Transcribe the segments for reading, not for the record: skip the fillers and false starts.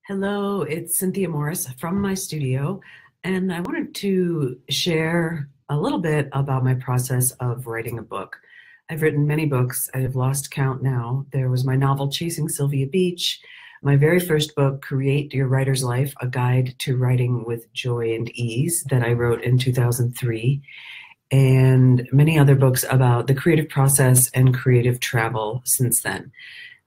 Hello, it's Cynthia Morris from my studio, and I wanted to share a little bit about my process of writing a book. I've written many books. I have lost count now. There was my novel, Chasing Sylvia Beach, my very first book, Create Your Writer's Life, A Guide to Writing with Joy and Ease, that I wrote in 2003, and many other books about the creative process and creative travel since then.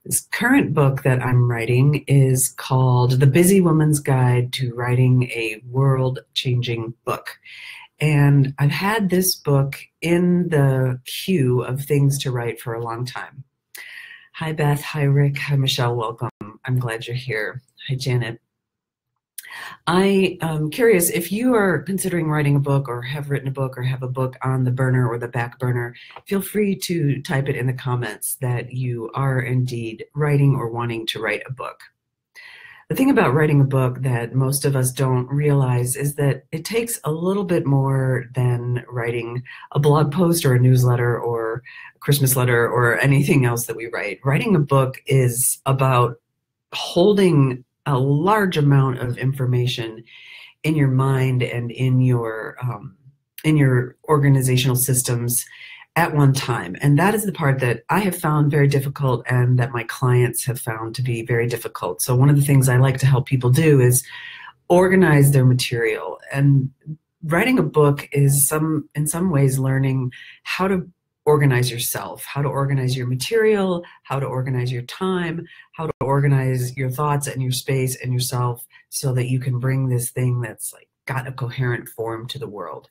This current book that I'm writing is called The Busy Woman's Guide to Writing a World-Changing Book. And I've had this book in the queue of things to write for a long time. Hi, Beth. Hi, Rick. Hi, Michelle. Welcome. I'm glad you're here. Hi, Janet. I am curious if you are considering writing a book or have written a book or have a book on the burner or the back burner, feel free to type it in the comments that you are indeed writing or wanting to write a book. The thing about writing a book that most of us don't realize is that it takes a little bit more than writing a blog post or a newsletter or a Christmas letter or anything else that we write. Writing a book is about holding a large amount of information in your mind and in your organizational systems at one time. And that is the part that I have found very difficult and that my clients have found to be very difficult. So one of the things I like to help people do is organize their material. And writing a book is in some ways learning how to organize yourself, how to organize your material, how to organize your time, how to organize your thoughts and your space and yourself so that you can bring this thing that's like got a coherent form to the world.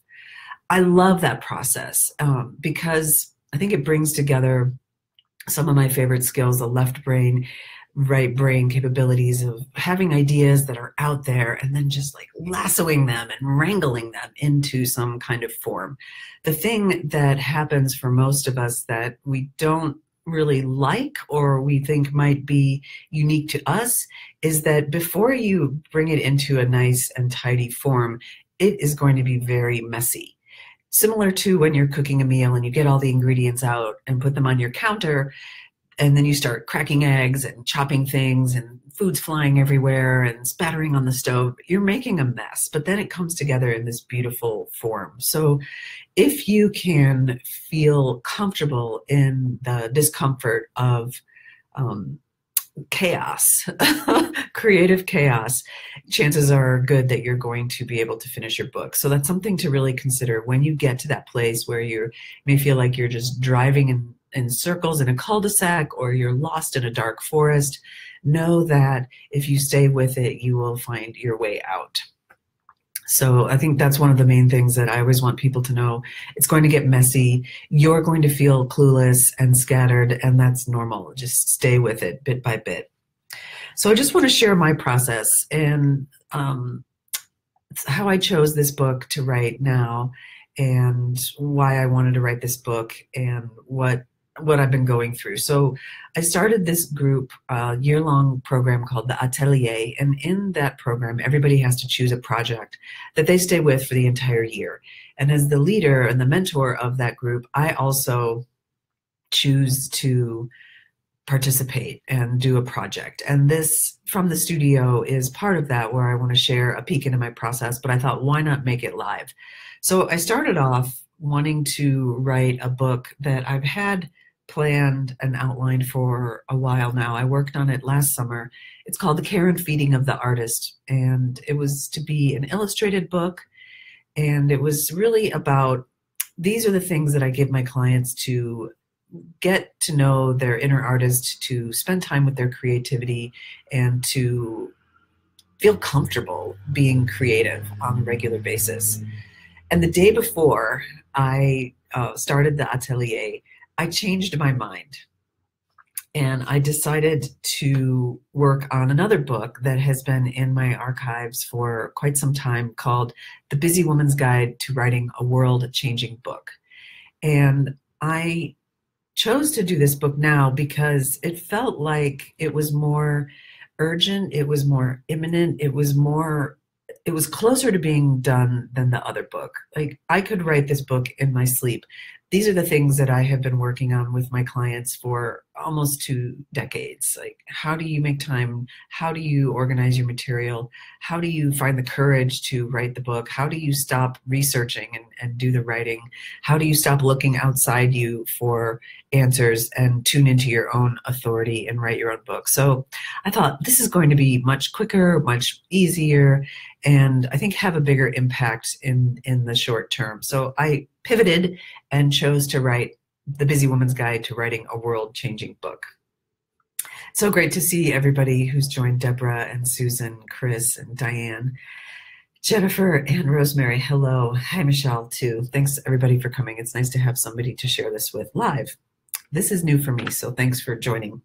I love that process because I think it brings together some of my favorite skills, the left brain, right brain capabilities of having ideas that are out there and then just like lassoing them and wrangling them into some kind of form. The thing that happens for most of us that we don't really like or we think might be unique to us is that before you bring it into a nice and tidy form, it is going to be very messy. Similar to when you're cooking a meal and you get all the ingredients out and put them on your counter, and then you start cracking eggs and chopping things and food's flying everywhere and spattering on the stove. You're making a mess, but then it comes together in this beautiful form. So if you can feel comfortable in the discomfort of chaos, creative chaos, chances are good that you're going to be able to finish your book. So that's something to really consider when you get to that place where you may feel like you're just driving in circles in a cul-de-sac or you're lost in a dark forest. Know that if you stay with it, you will find your way out. So I think that's one of the main things that I always want people to know. It's going to get messy. You're going to feel clueless and scattered, and that's normal. Just stay with it bit by bit. So I just want to share my process and how I chose this book to write now and why I wanted to write this book and what I've been going through. So I started this group, a year-long program called the Atelier, and in that program, everybody has to choose a project that they stay with for the entire year. And as the leader and the mentor of that group, I also choose to participate and do a project. And this from the studio is part of that, where I want to share a peek into my process, but I thought, why not make it live? So I started off wanting to write a book that I've had planned and outlined for a while now. I worked on it last summer. It's called The Care and Feeding of the Artist, and it was to be an illustrated book, and it was really about, these are the things that I give my clients to get to know their inner artist, to spend time with their creativity, and to feel comfortable being creative on a regular basis. And the day before I started the Atelier, I changed my mind and I decided to work on another book that has been in my archives for quite some time called The Busy Woman's Guide to Writing a World-Changing Book. And I chose to do this book now because it felt like it was more urgent, it was more imminent, it was closer to being done than the other book. Like, I could write this book in my sleep. these are the things that I have been working on with my clients for almost 2 decades. Like, how do you make time? How do you organize your material? How do you find the courage to write the book? How do you stop researching and do the writing? How do you stop looking outside you for answers and tune into your own authority and write your own book? So I thought this is going to be much quicker, much easier, and I think have a bigger impact in the short term. So I pivoted and chose to write The Busy Woman's Guide to Writing a World-Changing Book. So great to see everybody who's joined: Deborah and Susan, Chris and Diane, Jennifer and Rosemary. Hello. Hi, Michelle, too. Thanks, everybody, for coming. It's nice to have somebody to share this with live. This is new for me, so thanks for joining.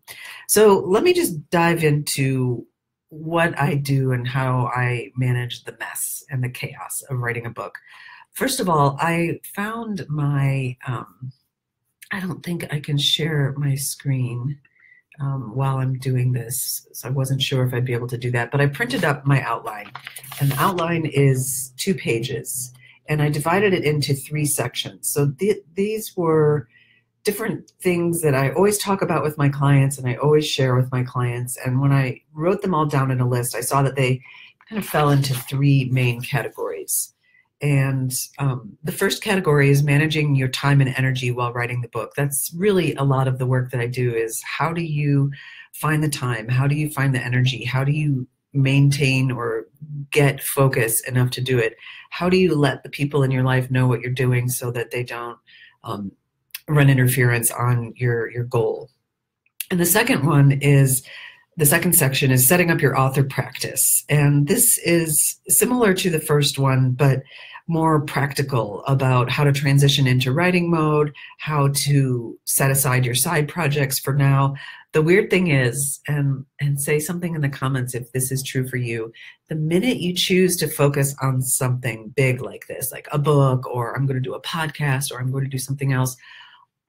So let me just dive into what I do and how I manage the mess and the chaos of writing a book. First of all, I found my, I don't think I can share my screen while I'm doing this, so I wasn't sure if I'd be able to do that, but I printed up my outline, and the outline is 2 pages, and I divided it into 3 sections. So these were different things that I always talk about with my clients and I always share with my clients, and when I wrote them all down in a list, I saw that they kind of fell into 3 main categories. And the first category is managing your time and energy while writing the book. That's really a lot of the work that I do, is how do you find the time? How do you find the energy? How do you maintain or get focus enough to do it? How do you let the people in your life know what you're doing so that they don't run interference on your goal? And the second one is, the second section is setting up your author practice. And this is similar to the first one, but more practical, about how to transition into writing mode, how to set aside your side projects for now. The weird thing is, and say something in the comments if this is true for you, the minute you choose to focus on something big like this, like a book, or I'm going to do a podcast, or I'm going to do something else,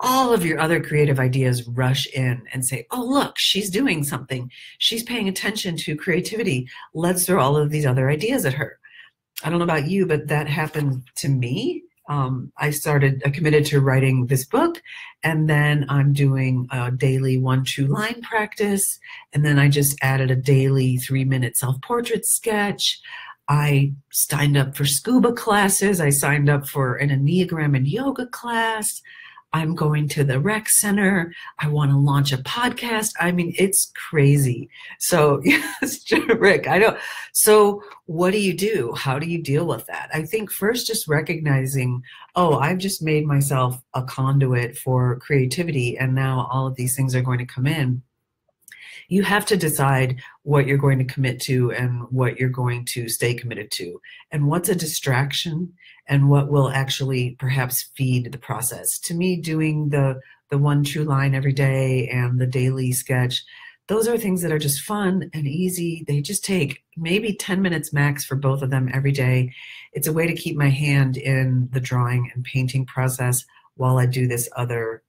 all of your other creative ideas rush in and say, oh, look, she's doing something. She's paying attention to creativity. Let's throw all of these other ideas at her. I don't know about you, but that happened to me. I committed to writing this book, and then I'm doing a daily 1 line practice, and then I just added a daily 3-minute self-portrait sketch. I signed up for scuba classes. I signed up for an Enneagram and yoga class. I'm going to the rec center. I want to launch a podcast. I mean, it's crazy. So yes, Rick, I know. So what do you do? How do you deal with that? I think first just recognizing, oh, I've just made myself a conduit for creativity, and now all of these things are going to come in. You have to decide what you're going to commit to and what you're going to stay committed to, and what's a distraction and what will actually perhaps feed the process. To me, doing the 1 line every day and the daily sketch, those are things that are just fun and easy. They just take maybe 10 minutes max for both of them every day. It's a way to keep my hand in the drawing and painting process while I do this other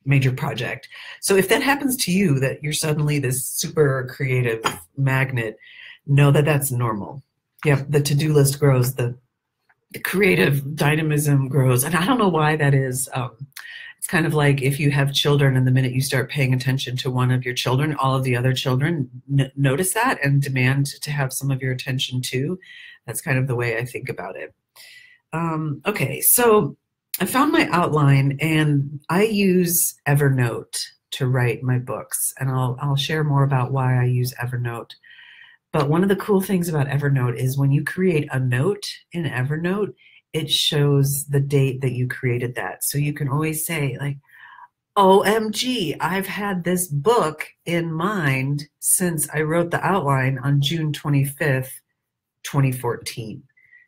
major project. So if that happens to you, that you're suddenly this super creative magnet, know that that's normal. Yeah, the to-do list grows, the creative dynamism grows. And I don't know why that is. It's kind of like if you have children, and the minute you start paying attention to one of your children, all of the other children notice that and demand to have some of your attention too. That's kind of the way I think about it. Okay, so I found my outline, and I use Evernote to write my books, and I'll share more about why I use Evernote. But one of the cool things about Evernote is when you create a note in Evernote, it shows the date that you created that. So you can always say, like, OMG, I've had this book in mind since I wrote the outline on June 25th, 2014.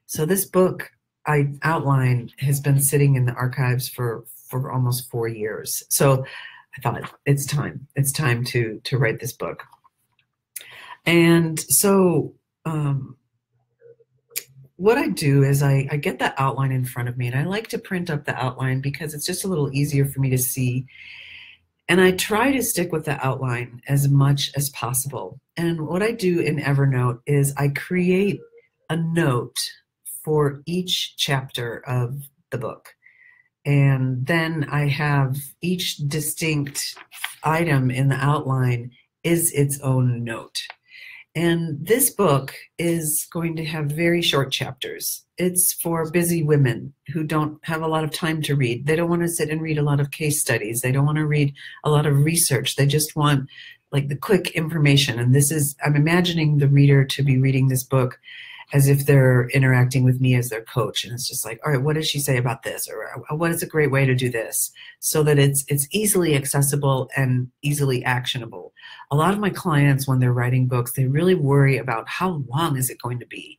So this book outline has been sitting in the archives for almost 4 years. So I thought it's time to write this book. And so what I do is I get the outline in front of me, and I like to print up the outline because it's just a little easier for me to see. And I try to stick with the outline as much as possible. And what I do in Evernote is I create a note for each chapter of the book. And then I have each distinct item in the outline is its own note. And this book is going to have very short chapters. It's for busy women who don't have a lot of time to read. They don't want to sit and read a lot of case studies. They don't want to read a lot of research. They just want like the quick information. And this is, I'm imagining the reader to be reading this book as if they're interacting with me as their coach. And it's just like, all right, what does she say about this? Or what is a great way to do this? So that it's easily accessible and easily actionable. A lot of my clients, when they're writing books, they really worry about how long is it going to be?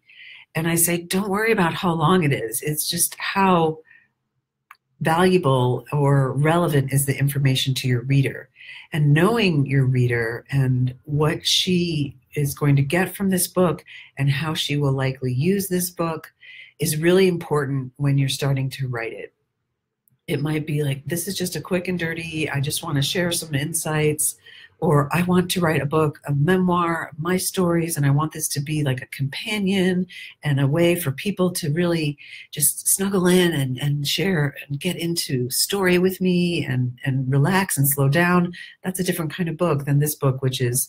And I say, don't worry about how long it is. It's just how valuable or relevant is the information to your reader. And knowing your reader and what she is going to get from this book and how she will likely use this book is really important when you're starting to write it. It might be like, this is just a quick and dirty, I just want to share some insights, or I want to write a book, a memoir of my stories, and I want this to be like a companion and a way for people to really just snuggle in and share and get into story with me and relax and slow down. That's a different kind of book than this book, which is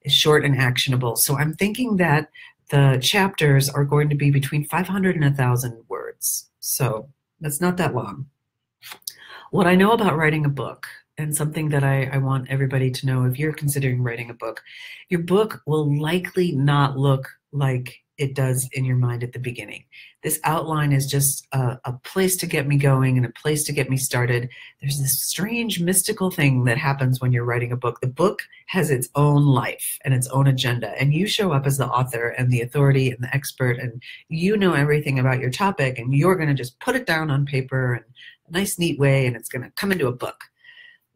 short and actionable. So I'm thinking that the chapters are going to be between 500 and 1,000 words. So that's not that long. What I know about writing a book, and something that I want everybody to know if you're considering writing a book, your book will likely not look like it does in your mind at the beginning. This outline is just a place to get me going and a place to get me started. There's this strange mystical thing that happens when you're writing a book. The book has its own life and its own agenda, and you show up as the author and the authority and the expert, and you know everything about your topic, and you're going to just put it down on paper in a nice, neat way, and it's going to come into a book.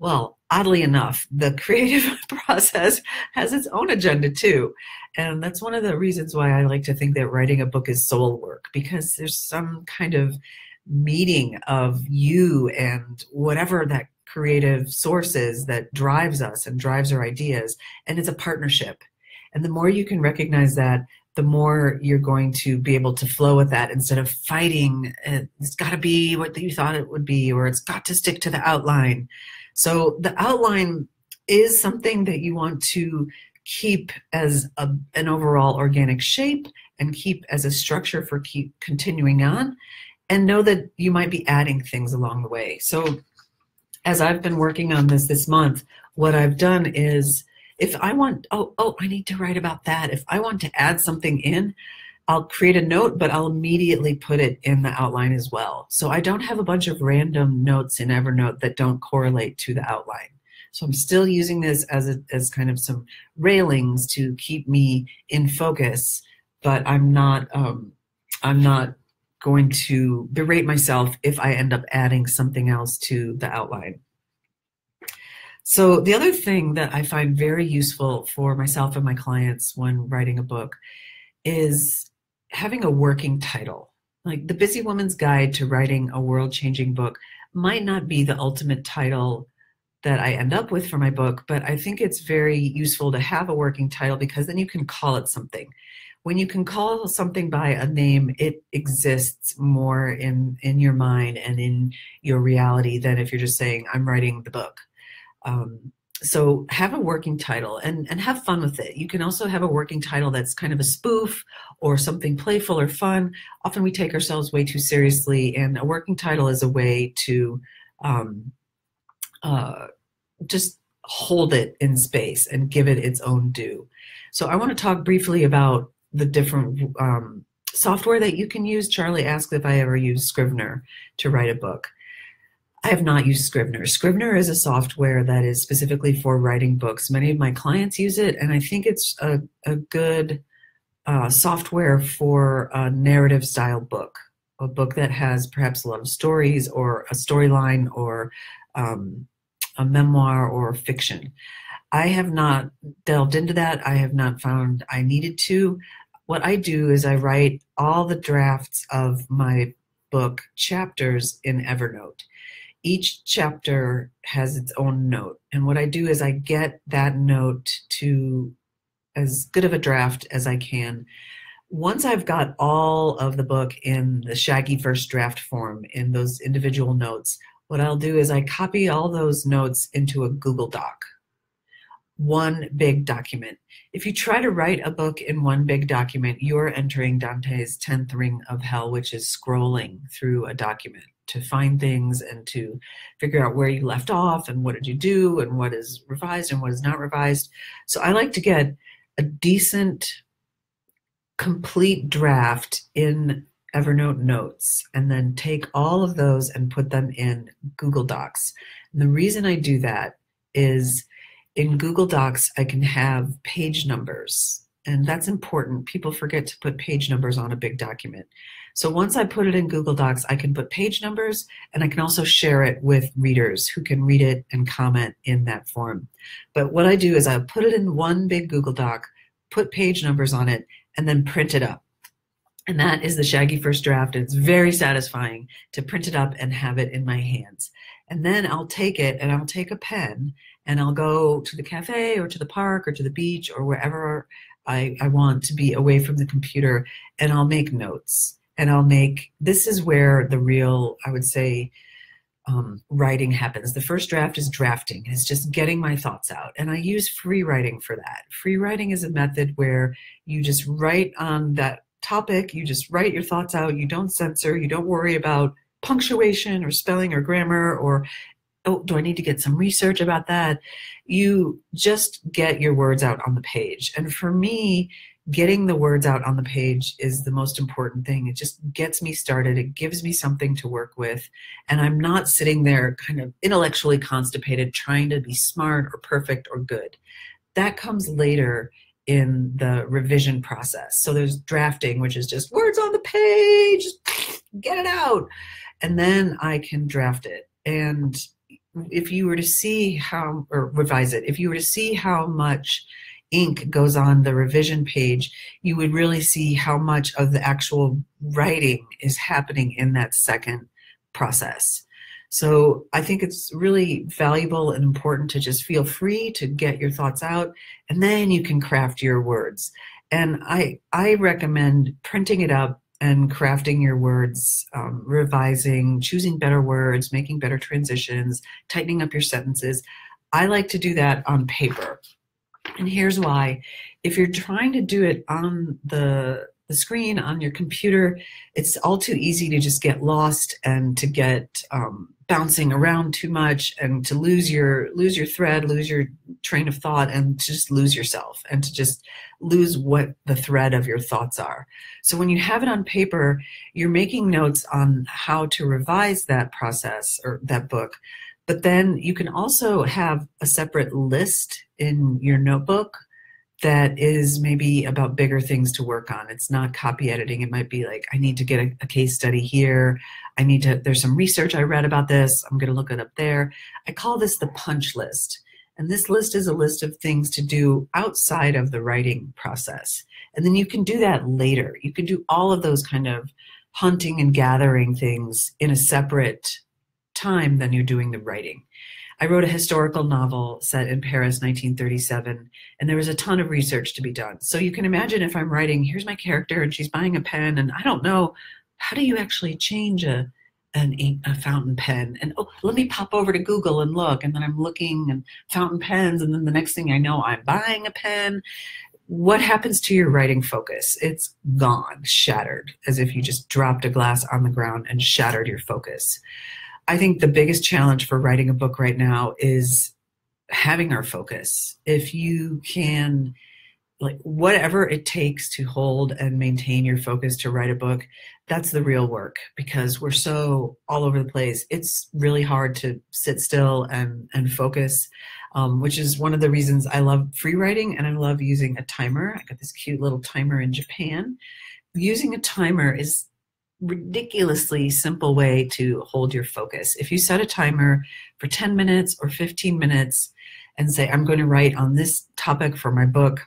Well, oddly enough, the creative process has its own agenda too. And that's one of the reasons why I like to think that writing a book is soul work, because there's some kind of meeting of you and whatever that creative source is that drives us and drives our ideas. And it's a partnership. And the more you can recognize that, the more you're going to be able to flow with that instead of fighting. It's got to be what you thought it would be, or it's got to stick to the outline. So the outline is something that you want to keep as an overall organic shape and keep as a structure for keep continuing on, and know that you might be adding things along the way. So as I've been working on this month, what I've done is if I want, I need to write about that. If I want to add something in, I'll create a note, but I'll immediately put it in the outline as well. So I don't have a bunch of random notes in Evernote that don't correlate to the outline. So I'm still using this as kind of some railings to keep me in focus, but I'm not going to berate myself if I end up adding something else to the outline. So the other thing that I find very useful for myself and my clients when writing a book is having a working title. Like The Busy Woman's Guide to Writing a World-Changing Book might not be the ultimate title that I end up with for my book, but I think it's very useful to have a working title because then you can call it something. When you can call something by a name, it exists more in your mind and in your reality than if you're just saying, I'm writing the book. So have a working title and have fun with it. You can also have a working title that's kind of a spoof or something playful or fun. Often we take ourselves way too seriously, and a working title is a way to just hold it in space and give it its own due. So I want to talk briefly about the different software that you can use. Charlie asked if I ever used Scrivener to write a book. I have not used Scrivener. Scrivener is a software that is specifically for writing books. Many of my clients use it, and I think it's a good software for a narrative style book, a book that has perhaps a lot of stories or a storyline or a memoir or fiction. I have not delved into that. I have not found I needed to. What I do is I write all the drafts of my book chapters in Evernote. Each chapter has its own note. And what I do is I get that note to as good of a draft as I can. Once I've got all of the book in the Shaggy first draft form in those individual notes, what I'll do is I copy all those notes into a Google Doc, one big document. If you try to write a book in one big document, you're entering Dante's 10th ring of hell, which is scrolling through a document to find things and to figure out where you left off and what did you do and what is revised and what is not revised. So I like to get a decent, complete draft in Evernote Notes and then take all of those and put them in Google Docs. And the reason I do that is in Google Docs, I can have page numbers, and that's important. People forget to put page numbers on a big document. So once I put it in Google Docs, I can put page numbers, and I can also share it with readers who can read it and comment in that form. But what I do is I put it in one big Google Doc, put page numbers on it, and then print it up. And that is the Shaggy first draft. It's very satisfying to print it up and have it in my hands. And then I'll take it and I'll take a pen and I'll go to the cafe or to the park or to the beach or wherever I want to be away from the computer, and I'll make notes. And this is where the real, I would say, writing happens. The first draft is drafting. It's just getting my thoughts out. And I use free writing for that. Free writing is a method where you just write on that topic, you just write your thoughts out, you don't censor, you don't worry about punctuation or spelling or grammar or, oh, do I need to get some research about that? You just get your words out on the page. And for me, getting the words out on the page is the most important thing. It just gets me started. It gives me something to work with. And I'm not sitting there kind of intellectually constipated, trying to be smart or perfect or good. That comes later in the revision process. So there's drafting, which is just words on the page, get it out. And then I can draft it. And if you were to see how, or revise it, if you were to see how much ink goes on the revision page, you would really see how much of the actual writing is happening in that second process. So I think it's really valuable and important to just feel free to get your thoughts out, and then you can craft your words. And I recommend printing it up and crafting your words, revising, choosing better words, making better transitions, tightening up your sentences. I like to do that on paper. And here's why. If you're trying to do it on the screen, on your computer, it's all too easy to just get lost and to get bouncing around too much and to lose your thread, lose your train of thought, and to just lose yourself and to just lose what the thread of your thoughts are. So when you have it on paper, you're making notes on how to revise that process or that book. But then you can also have a separate list in your notebook that is maybe about bigger things to work on. It's not copy editing. It might be like, I need to get a case study here. There's some research I read about this. I'm going to look it up there. I call this the punch list. And this list is a list of things to do outside of the writing process. And then you can do that later. You can do all of those kind of hunting and gathering things in a separate time than you're doing the writing. I wrote a historical novel set in Paris, 1937, and there was a ton of research to be done. So you can imagine if I'm writing, here's my character and she's buying a pen, and I don't know, how do you actually change a fountain pen? And oh, let me pop over to Google and look, and then I'm looking and fountain pens, and then the next thing I know, I'm buying a pen. What happens to your writing focus? It's gone, shattered, as if you just dropped a glass on the ground and shattered your focus. I think the biggest challenge for writing a book right now is having our focus. If you can, like, whatever it takes to hold and maintain your focus to write a book, that's the real work, because we're so all over the place. It's really hard to sit still and focus, which is one of the reasons I love free writing and I love using a timer. I got this cute little timer in Japan. Using a timer is ridiculously simple way to hold your focus. If you set a timer for 10 minutes or 15 minutes and say, I'm going to write on this topic for my book,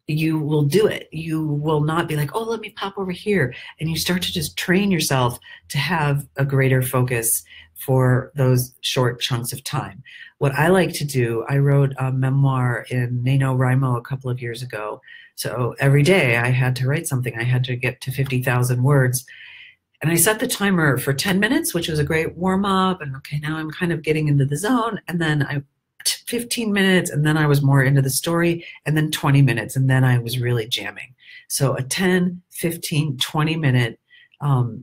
you will do it. You will not be like, oh, let me pop over here. And you start to just train yourself to have a greater focus for those short chunks of time. What I like to do, I wrote a memoir in NaNoWriMo a couple of years ago. So every day I had to write something. I had to get to 50,000 words. And I set the timer for 10 minutes, which was a great warm up. And okay, now I'm kind of getting into the zone. And then 15 minutes, and then I was more into the story, and then 20 minutes, and then I was really jamming. So a 10, 15, 20-minute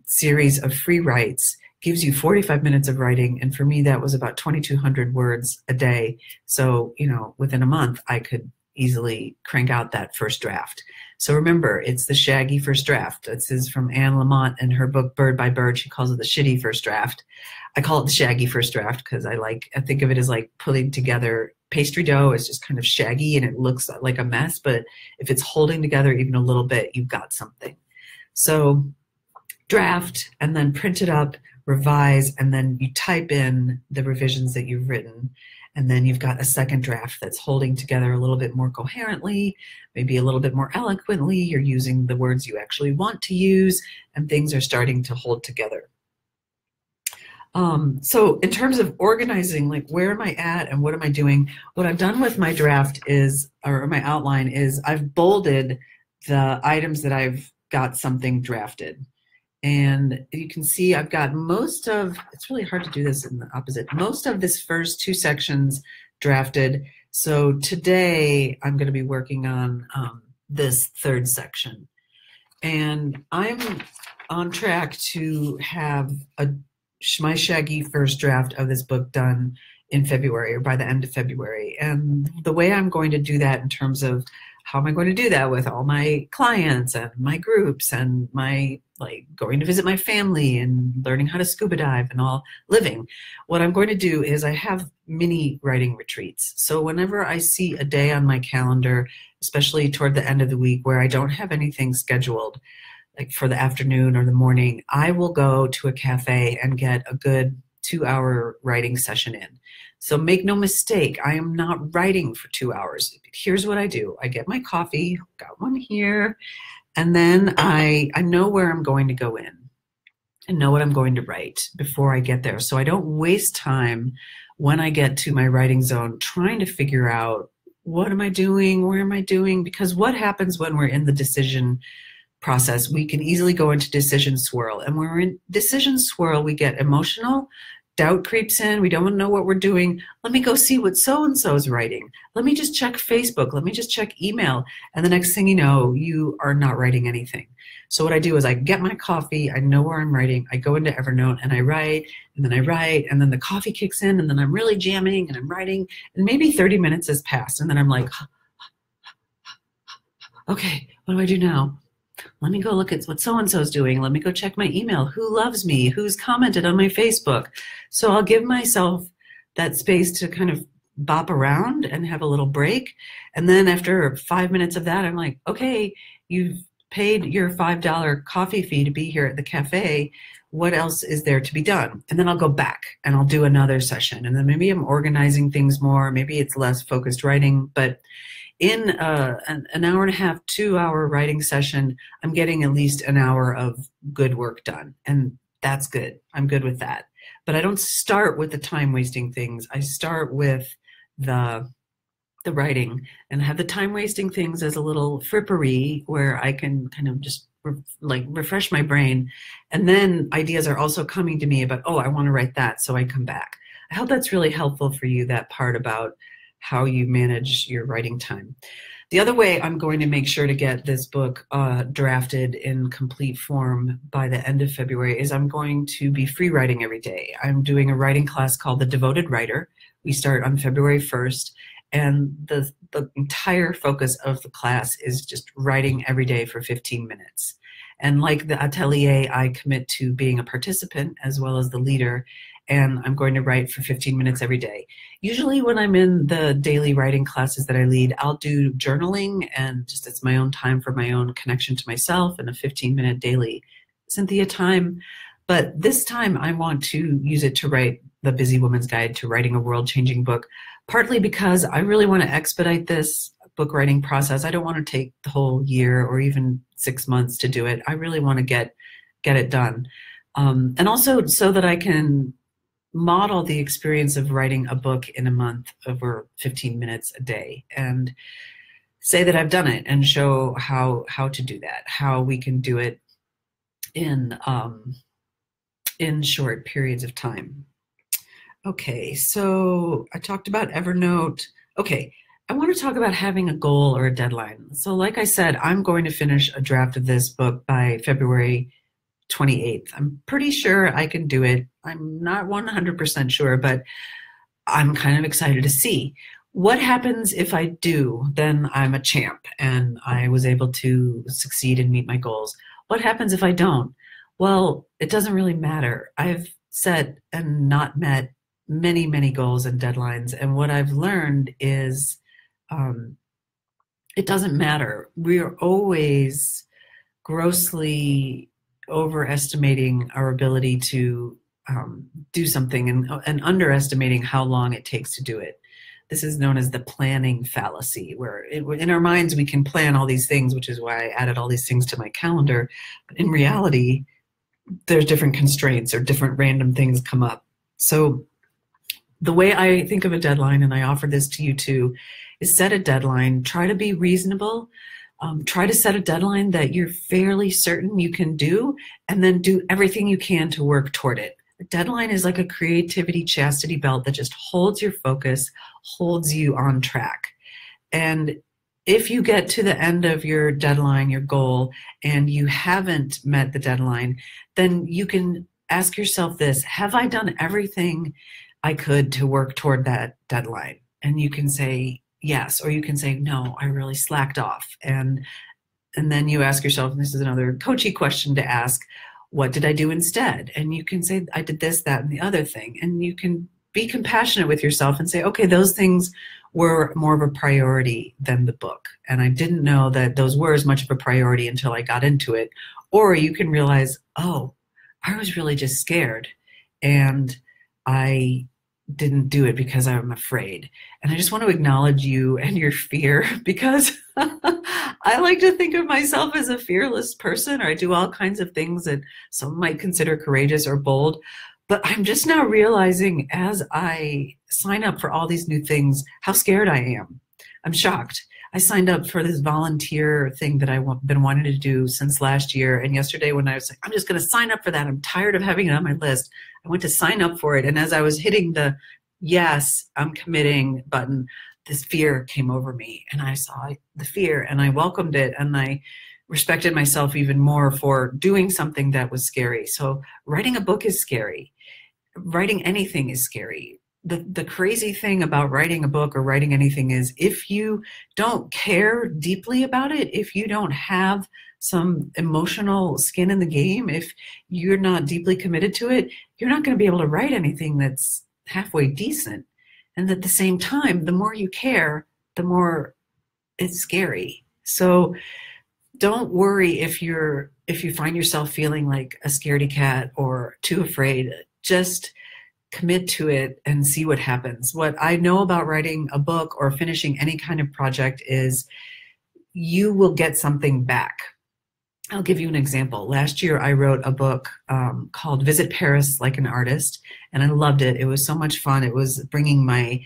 series of free writes gives you 45 minutes of writing. And for me, that was about 2,200 words a day. So, within a month, I could easily crank out that first draft. So remember, it's the shaggy first draft. This is from Anne Lamott in her book, Bird by Bird. She calls it the shitty first draft. I call it the shaggy first draft because I think of it as like putting together pastry dough. It's just kind of shaggy and it looks like a mess, but if it's holding together even a little bit, you've got something. So draft and then print it up, revise, and then you type in the revisions that you've written. And then you've got a second draft that's holding together a little bit more coherently, maybe a little bit more eloquently. You're using the words you actually want to use, and things are starting to hold together. So in terms of organizing, like where am I at and what am I doing? What I've done with my draft or my outline is I've bolded the items that I've got something drafted. And you can see I've got it's really hard to do this in the opposite, most of this first two sections drafted. So today I'm going to be working on this third section. And I'm on track to have my shaggy first draft of this book done in February or by the end of February. And the way I'm going to do that in terms of how am I going to do that with all my clients and my groups and my going to visit my family and learning how to scuba dive and all living. What I'm going to do is I have mini writing retreats. So whenever I see a day on my calendar, especially toward the end of the week where I don't have anything scheduled, like for the afternoon or the morning, I will go to a cafe and get a good 2-hour writing session in. So make no mistake, I am not writing for 2 hours. Here's what I do. I get my coffee, got one here, and then I know where I'm going to go in and know what I'm going to write before I get there. So I don't waste time when I get to my writing zone trying to figure out what am I doing, where am I doing, because what happens when we're in the decision process, we can easily go into decision swirl. And when we're in decision swirl, we get emotional, doubt creeps in, we don't want to know what we're doing. Let me go see what so-and-so is writing. Let me just check Facebook. Let me just check email. And the next thing you know, you are not writing anything. So what I do is I get my coffee, I know where I'm writing, I go into Evernote and I write, and then the coffee kicks in, and then I'm really jamming and I'm writing, and maybe 30 minutes has passed, and then I'm like, okay, what do I do now? Let me go look at what so-and-so's doing. Let me go check my email. Who loves me? Who's commented on my Facebook? So I'll give myself that space to kind of bop around and have a little break. And then after 5 minutes of that, I'm like, okay, you've paid your $5 coffee fee to be here at the cafe. What else is there to be done? And then I'll go back and I'll do another session. And then maybe I'm organizing things more. Maybe it's less focused writing, but in an hour and a half, 2-hour writing session, I'm getting at least an hour of good work done. And that's good. I'm good with that. But I don't start with the time-wasting things. I start with the writing and have the time-wasting things as a little frippery where I can kind of just refresh my brain. And then ideas are also coming to me about, oh, I want to write that, so I come back. I hope that's really helpful for you, that part about how you manage your writing time. The other way I'm going to make sure to get this book drafted in complete form by the end of February is I'm going to be free writing every day. I'm doing a writing class called The Devoted Writer. We start on February 1st, and the entire focus of the class is just writing every day for 15 minutes. And like the atelier, I commit to being a participant as well as the leader, and I'm going to write for 15 minutes every day. Usually when I'm in the daily writing classes that I lead, I'll do journaling, and just it's my own time for my own connection to myself and a 15-minute daily Cynthia time. But this time I want to use it to write The Busy Woman's Guide to Writing a World-Changing Book, partly because I really want to expedite this book writing process. I don't want to take the whole year or even 6 months to do it. I really want to get it done. And also so that I can model the experience of writing a book in a month over 15 minutes a day and say that I've done it and show how to do that, how we can do it in short periods of time. Okay, so I talked about Evernote. Okay, I want to talk about having a goal or a deadline. So like I said, I'm going to finish a draft of this book by February 28th. I'm pretty sure I can do it. I'm not 100% sure, but I'm kind of excited to see. What happens if I do? Then I'm a champ and I was able to succeed and meet my goals. What happens if I don't? Well, it doesn't really matter. I've set and not met many, many goals and deadlines. And what I've learned is it doesn't matter. We are always grossly overestimating our ability to do something and underestimating how long it takes to do it. This is known as the planning fallacy, where in our minds we can plan all these things, which is why I added all these things to my calendar. But in reality, there's different constraints or different random things come up. So the way I think of a deadline, and I offer this to you too, is set a deadline. Try to be reasonable. Try to set a deadline that you're fairly certain you can do, and then do everything you can to work toward it. A deadline is like a creativity chastity belt that just holds your focus, holds you on track. And if you get to the end of your deadline, your goal, and you haven't met the deadline, then you can ask yourself this: have I done everything I could to work toward that deadline? And you can say yes, or you can say no, I really slacked off. And then you ask yourself, and this is another coachy question to ask, what did I do instead? And you can say, I did this, that, and the other thing. And you can be compassionate with yourself and say, okay, those things were more of a priority than the book. And I didn't know that those were as much of a priority until I got into it. Or you can realize, oh, I was really just scared and I didn't do it because I'm afraid. And I just want to acknowledge you and your fear, because I like to think of myself as a fearless person, or I do all kinds of things that some might consider courageous or bold. But I'm just now realizing as I sign up for all these new things, how scared I am. I'm shocked. I signed up for this volunteer thing that I've been wanting to do since last year. And yesterday when I was like, I'm just going to sign up for that, I'm tired of having it on my list, I went to sign up for it. And as I was hitting the yes, I'm committing button, this fear came over me. And I saw the fear and I welcomed it. And I respected myself even more for doing something that was scary. So writing a book is scary. Writing anything is scary. The crazy thing about writing a book or writing anything is if you don't care deeply about it, if you don't have some emotional skin in the game, if you're not deeply committed to it, you're not going to be able to write anything that's halfway decent. And at the same time, the more you care, the more it's scary. So don't worry if you find yourself feeling like a scaredy cat or too afraid. Just commit to it and see what happens. What I know about writing a book or finishing any kind of project is you will get something back. I'll give you an example. Last year, I wrote a book called Visit Paris Like an Artist, and I loved it. It was so much fun. It was bringing my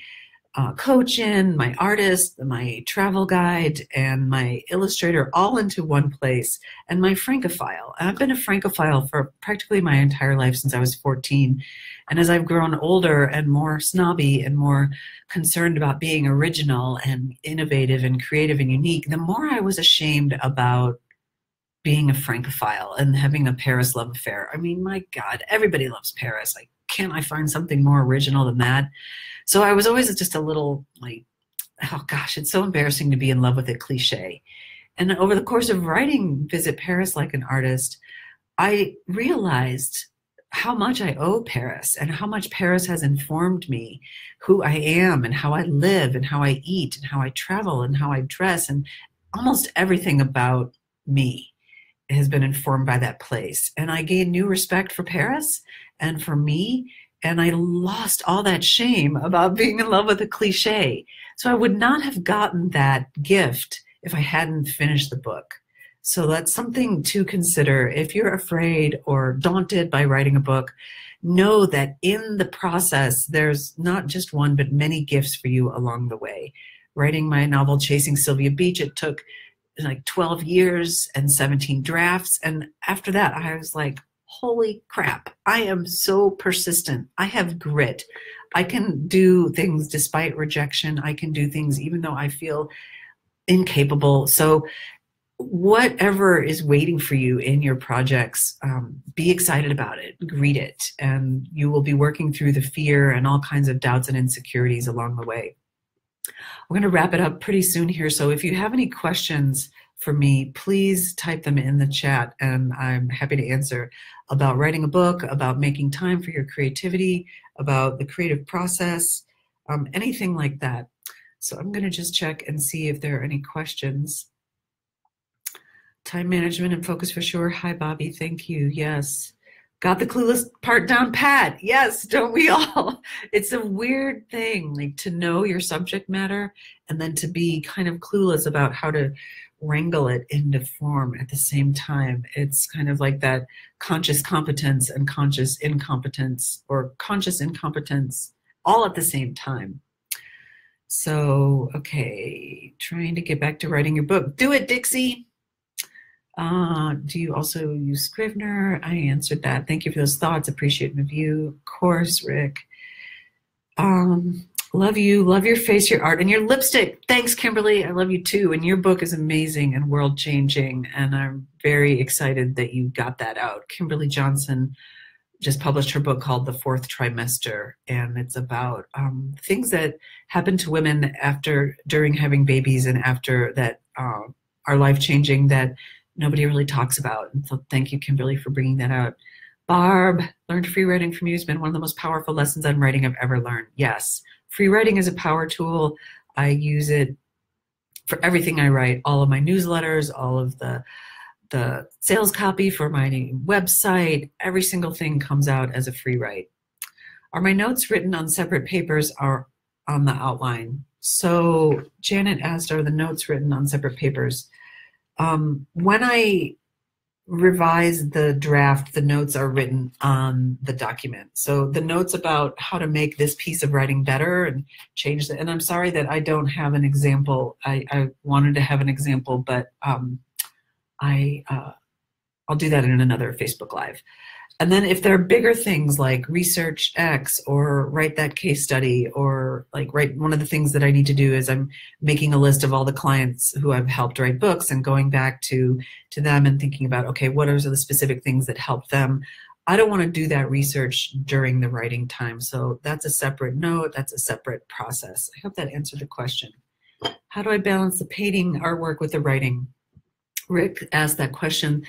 coach in, my artist, my travel guide, and my illustrator all into one place, and my Francophile. And I've been a Francophile for practically my entire life since I was 14. And as I've grown older and more snobby and more concerned about being original and innovative and creative and unique, the more I was ashamed about being a Francophile and having a Paris love affair. I mean, my God, everybody loves Paris. Like, can't I find something more original than that? So I was always just a little like, oh gosh, it's so embarrassing to be in love with it cliche. And over the course of writing Visit Paris Like an Artist, I realized how much I owe Paris and how much Paris has informed me who I am and how I live and how I eat and how I travel and how I dress, and almost everything about me has been informed by that place. And I gained new respect for Paris and for me and I lost all that shame about being in love with a cliche. So I would not have gotten that gift if I hadn't finished the book. So that's something to consider. If you're afraid or daunted by writing a book, know that in the process, there's not just one, but many gifts for you along the way. Writing my novel, Chasing Sylvia Beach, it took like 12 years and 17 drafts. And after that, I was like, holy crap, I am so persistent. I have grit. I can do things despite rejection. I can do things even though I feel incapable. So whatever is waiting for you in your projects, be excited about it, greet it, and you will be working through the fear and all kinds of doubts and insecurities along the way. We're going to wrap it up pretty soon here. So if you have any questions for me, please type them in the chat, and I'm happy to answer about writing a book, about making time for your creativity, about the creative process, anything like that. So I'm going to just check and see if there are any questions. Time management and focus for sure. Hi, Bobby. Thank you. Yes. Got the clueless part down pat. Yes, don't we all? It's a weird thing, like to know your subject matter and then to be kind of clueless about how to wrangle it into form at the same time. It's kind of like that conscious competence and conscious incompetence, or conscious incompetence, all at the same time. So, okay, trying to get back to writing your book. Do it, Dixie. Do you also use Scrivener? I answered that. Thank you for those thoughts. Appreciate the view. Of course, Rick. Love you. Love your face, your art, and your lipstick. Thanks, Kimberly. I love you too. And your book is amazing and world-changing. And I'm very excited that you got that out. Kimberly Johnson just published her book called The Fourth Trimester. And it's about things that happen to women during having babies and after that are life-changing that nobody really talks about. And so thank you, Kimberly, for bringing that out. Barb, learned free writing from you has been one of the most powerful lessons on writing I've ever learned. Yes, free writing is a power tool. I use it for everything I write, all of my newsletters, all of the sales copy for my website, every single thing comes out as a free write. Are my notes written on separate papers or on the outline? So Janet asked, are the notes written on separate papers? When I revise the draft, the notes are written on the document. So the notes about how to make this piece of writing better and change it. And I'm sorry that I don't have an example. I wanted to have an example, but I'll do that in another Facebook Live. And then if there are bigger things like research X or write that case study, or like one of the things that I need to do is I'm making a list of all the clients who I've helped write books and going back to them and thinking about, okay, what are the specific things that help them? I don't want to do that research during the writing time. So that's a separate note. That's a separate process. I hope that answered the question. How do I balance the painting artwork with the writing? Rick asked that question.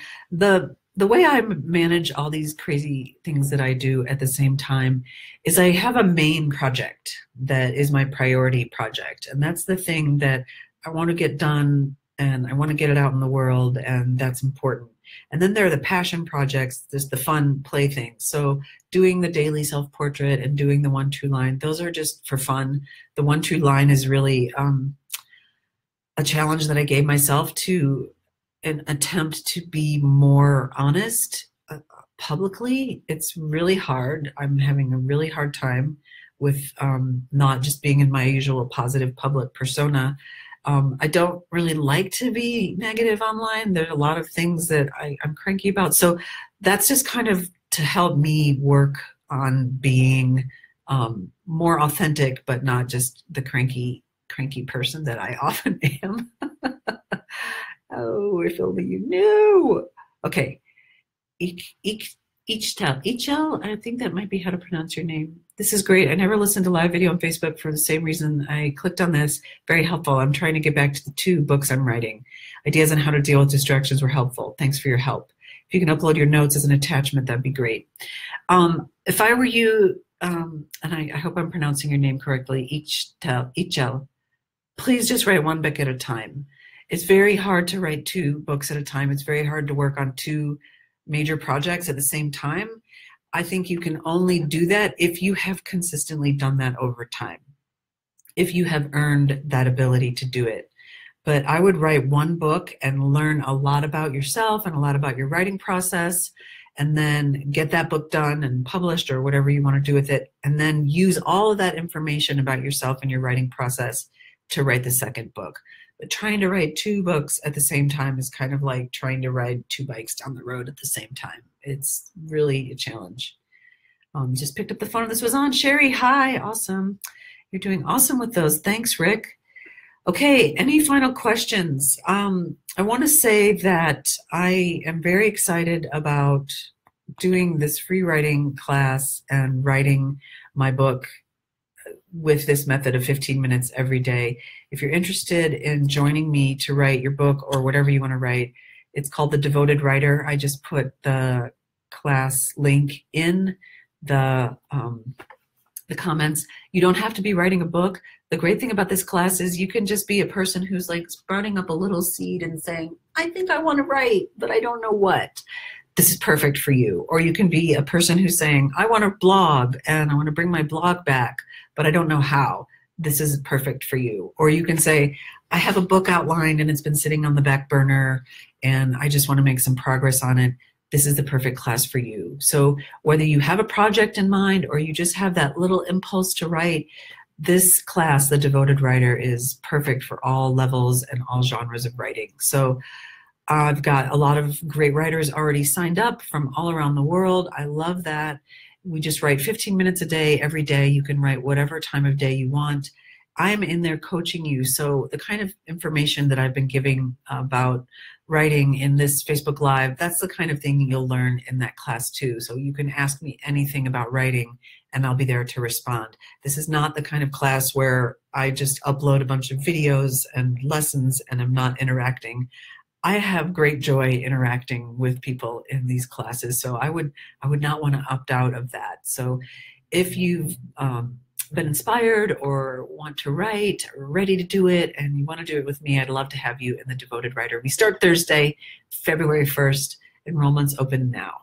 The way I manage all these crazy things that I do at the same time is I have a main project that is my priority project. And that's the thing that I want to get done and I want to get it out in the world, and that's important. And then there are the passion projects, just the fun play things. So doing the daily self-portrait and doing the 1-2 line, those are just for fun. The 1-2 line is really a challenge that I gave myself to an attempt to be more honest publicly. It's really hard. I'm having a really hard time with not just being in my usual positive public persona. I don't really like to be negative online. There's a lot of things that I'm cranky about. So that's just kind of to help me work on being more authentic, but not just the cranky person that I often am. Oh, if only you knew. Okay. Ichel, I think that might be how to pronounce your name. This is great. I never listened to live video on Facebook for the same reason I clicked on this. Very helpful. I'm trying to get back to the 2 books I'm writing. Ideas on how to deal with distractions were helpful. Thanks for your help. If you can upload your notes as an attachment, that'd be great. If I were you, and I hope I'm pronouncing your name correctly, Ichel, please just write 1 book at a time. It's very hard to write 2 books at a time. It's very hard to work on 2 major projects at the same time. I think you can only do that if you have consistently done that over time, if you have earned that ability to do it. But I would write one book and learn a lot about yourself and a lot about your writing process, and then get that book done and published or whatever you want to do with it, and then use all of that information about yourself and your writing process to write the second book. But trying to write two books at the same time is kind of like trying to ride two bikes down the road at the same time. It's really a challenge. Just picked up the phone. This was on. Sherry, hi. Awesome. You're doing awesome with those. Thanks, Rick. Okay, any final questions? I want to say that I am very excited about doing this free writing class and writing my book with this method of 15 minutes every day. If you're interested in joining me to write your book or whatever you want to write, it's called The Devoted Writer. I just put the class link in the comments. You don't have to be writing a book. The great thing about this class is you can just be a person who's like sprouting up a little seed and saying, I think I want to write, but I don't know what. This is perfect for you. Or you can be a person who's saying, I want to blog and I want to bring my blog back, but I don't know how. This is perfect for you. Or you can say, I have a book outlined and it's been sitting on the back burner and I just want to make some progress on it. This is the perfect class for you. So whether you have a project in mind or you just have that little impulse to write, this class, The Devoted Writer, is perfect for all levels and all genres of writing. So I've got a lot of great writers already signed up from all around the world. I love that. We just write 15 minutes a day, every day. You can write whatever time of day you want. I'm in there coaching you. So the kind of information that I've been giving about writing in this Facebook Live, that's the kind of thing you'll learn in that class too. So you can ask me anything about writing and I'll be there to respond. This is not the kind of class where I just upload a bunch of videos and lessons and I'm not interacting. I have great joy interacting with people in these classes, so I would not want to opt out of that. So if you've been inspired or want to write or ready to do it and you want to do it with me, I'd love to have you in The Devoted Writer. We start Thursday, February 1st. Enrollment's open now.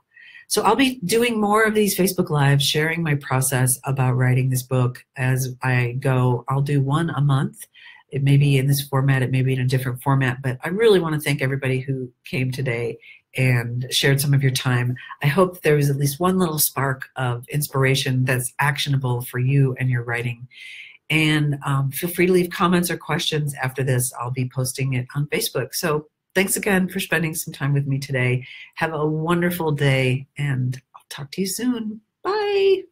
So I'll be doing more of these Facebook Lives, sharing my process about writing this book as I go. I'll do one a month. It may be in this format, it may be in a different format, but I really want to thank everybody who came today and shared some of your time. I hope there was at least one little spark of inspiration that's actionable for you and your writing. And feel free to leave comments or questions after this. I'll be posting it on Facebook. So thanks again for spending some time with me today. Have a wonderful day, and I'll talk to you soon. Bye.